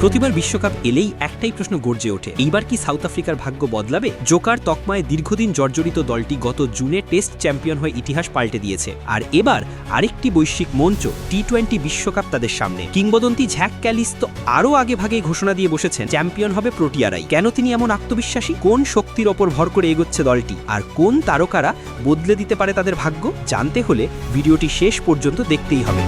প্রতিবার বিশ্বকাপ এলেই একটাই প্রশ্ন গর্জে ওঠে, এইবার কি সাউথ আফ্রিকার ভাগ্য বদলাবে? জোকার তকমায় দীর্ঘদিন জর্জরিত দলটি গত জুনে টেস্ট চ্যাম্পিয়ন হয়ে ইতিহাস পাল্টে দিয়েছে, আর এবার আরেকটি বৈশ্বিক মঞ্চ টি-20 বিশ্বকাপ তাদের সামনে। কিংবদন্তি জ্যাক ক্যালিস তো আরও আগে ভাগে ঘোষণা দিয়ে বসেছেন চ্যাম্পিয়ন হবে প্রোটিয়ারাই। কেন তিনি এমন আত্মবিশ্বাসী? কোন শক্তির ওপর ভর করে এগোচ্ছে দলটি, আর কোন তারকারা বদলে দিতে পারে তাদের ভাগ্য? জানতে হলে ভিডিওটি শেষ পর্যন্ত দেখতেই হবে।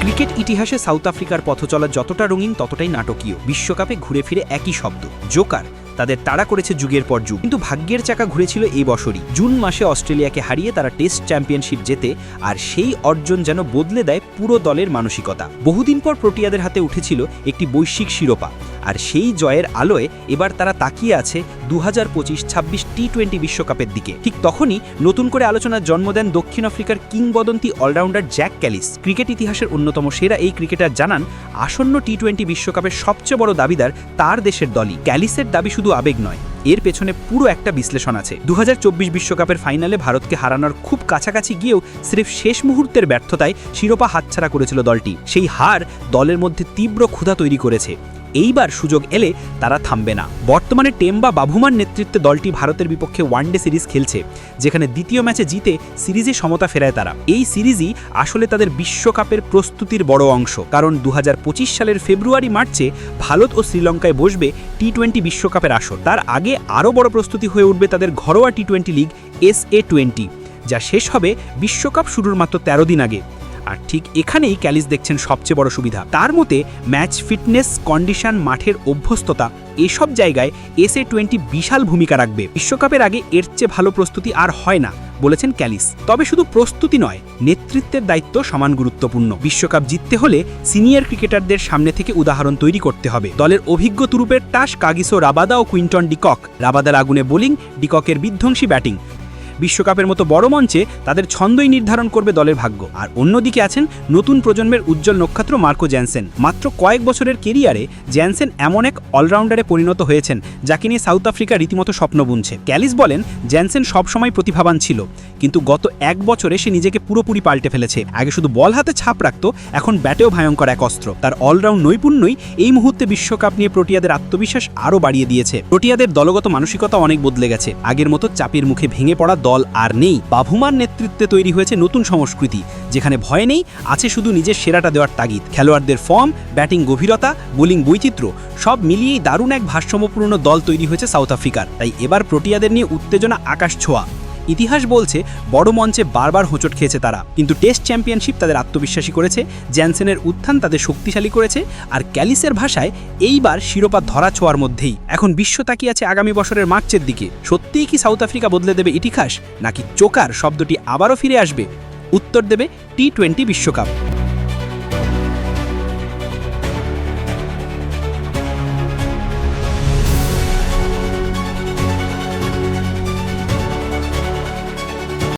ক্রিকেট ইতিহাসে সাউথ আফ্রিকার পথচলা যতটা রঙিন ততটাই নাটকীয়। বিশ্বকাপে ঘুরে ফিরে একই শব্দ, জোকার। তাদের তাড়া করেছে যুগের পর যুগ, কিন্তু ভাগ্যের চাকা ঘুরেছিল এই বছরই। জুন মাসে অস্ট্রেলিয়াকে হারিয়ে তারা টেস্ট চ্যাম্পিয়নশিপ জেতে, আর সেই অর্জন যেন বদলে দেয় পুরো দলের মানসিকতা। বহুদিন পর প্রোটিয়াদের হাতে উঠেছিল একটি বৈশ্বিক শিরোপা, আর সেই জয়ের আলোয় এবার তারা তাকিয়ে আছে 2025-26 টি-20 বিশ্বকাপের দিকে। ঠিক তখনই নতুন করে আলোচনার জন্ম দেন দক্ষিণ আফ্রিকার কিংবদন্তি অলরাউন্ডার জ্যাক ক্যালিস। ক্রিকেট ইতিহাসের অন্যতম সেরা এই ক্রিকেটার জানান, আসন্ন টি-20 বিশ্বকাপের সবচেয়ে বড় দাবিদার তার দেশের দলই। ক্যালিসের দাবি শুধু আবেগ নয়, এর পেছনে পুরো একটা বিশ্লেষণ আছে। 2024 বিশ্বকাপের ফাইনালে ভারতকে হারানোর খুব কাছাকাছি গিয়েও স্রেফ শেষ মুহূর্তের ব্যর্থতায় শিরোপা হাতছাড়া করেছিল দলটি। সেই হার দলের মধ্যে তীব্র ক্ষুধা তৈরি করেছে। এইবার সুযোগ এলে তারা থামবে না। বর্তমানে টেম্বা বাভুমার নেতৃত্বে দলটি ভারতের বিপক্ষে ওয়ানডে সিরিজ খেলছে, যেখানে দ্বিতীয় ম্যাচে জিতে সিরিজে সমতা ফেরায় তারা। এই সিরিজই আসলে তাদের বিশ্বকাপের প্রস্তুতির বড় অংশ, কারণ 2025 সালের ফেব্রুয়ারি-মার্চে ভারত ও শ্রীলঙ্কায় বসবে টি-20 বিশ্বকাপের আসর। তার আগে আরও বড় প্রস্তুতি হয়ে উঠবে তাদের ঘরোয়া টি-20 লিগ SA20, যা শেষ হবে বিশ্বকাপ শুরুর মাত্র 13 দিন আগে। আর ঠিক এখানেই ক্যালিস দেখছেন সবচেয়ে বড় সুবিধা। তার মতে ম্যাচ ফিটনেস, কন্ডিশন, মাঠের অভ্যস্ততা, এসব জায়গায় SA20 বিশাল ভূমিকা রাখবে। বিশ্বকাপের আগে এর চেয়ে ভালো প্রস্তুতি আর হয় না বলেছেন ক্যালিস। তবে শুধু প্রস্তুতি নয়, নেতৃত্বের দায়িত্ব সমান গুরুত্বপূর্ণ। বিশ্বকাপ জিততে হলে সিনিয়র ক্রিকেটারদের সামনে থেকে উদাহরণ তৈরি করতে হবে। দলের অভিজ্ঞ তুরুপের টাস কাগিসো রাবাদা ও কুইন্টন ডিকক। রাবাদার আগুনে বোলিং, ডিককের বিধ্বংসী ব্যাটিং। বিশ্বকাপের মতো বড় মঞ্চে তাদের ছন্দই নির্ধারণ করবে দলের ভাগ্য। আর অন্যদিকে আছেন নতুন প্রজন্মের উজ্জ্বল নক্ষত্র মার্কো জ্যানসেন। মাত্র কয়েক বছরের কেরিয়ারে জ্যানসেন এমন এক অলরাউন্ডারে পরিণত হয়েছেন যাকে নিয়ে সাউথ আফ্রিকা রীতিমতো স্বপ্ন বুনছে। ক্যালিস বলেন, জ্যানসেন সবসময় প্রতিভাবান ছিল, কিন্তু গত এক বছরে সে নিজেকে পুরোপুরি পাল্টে ফেলেছে। আগে শুধু বল হাতে ছাপ রাখত, এখন ব্যাটেও ভয়ঙ্কর এক অস্ত্র। তার অলরাউন্ড নৈপুণ্যই এই মুহূর্তে বিশ্বকাপ নিয়ে প্রোটিয়াদের আত্মবিশ্বাস আরও বাড়িয়ে দিয়েছে। প্রোটিয়াদের দলগত মানসিকতা অনেক বদলে গেছে। আগের মতো চাপের মুখে ভেঙে পড়া দল আর নেই। বাভুমার নেতৃত্বে তৈরি হয়েছে নতুন সংস্কৃতি, যেখানে ভয় নেই, আছে শুধু নিজের সেরাটা দেওয়ার তাগিদ। খেলোয়াড়দের ফর্ম, ব্যাটিং গভীরতা, বোলিং বৈচিত্র্য সব মিলিয়েই দারুণ এক ভারসাম্যপূর্ণ দল তৈরি হয়েছে সাউথ আফ্রিকার। তাই এবার প্রোটিয়াদের নিয়ে উত্তেজনা আকাশ ছোঁয়া। ইতিহাস বলছে বড় মঞ্চে বারবার হোঁচট খেয়েছে তারা, কিন্তু টেস্ট চ্যাম্পিয়নশিপ তাদের আত্মবিশ্বাসী করেছে, জ্যানসেনের উত্থান তাদের শক্তিশালী করেছে, আর ক্যালিসের ভাষায় এইবার শিরোপা ধরা ছোঁয়ার মধ্যেই। এখন বিশ্ব তাকিয়ে আছে আগামী বছরের মার্চের দিকে। সত্যিই কি সাউথ আফ্রিকা বদলে দেবে ইতিহাস, নাকি জোকার শব্দটি আবারও ফিরে আসবে? উত্তর দেবে টি-20 বিশ্বকাপ।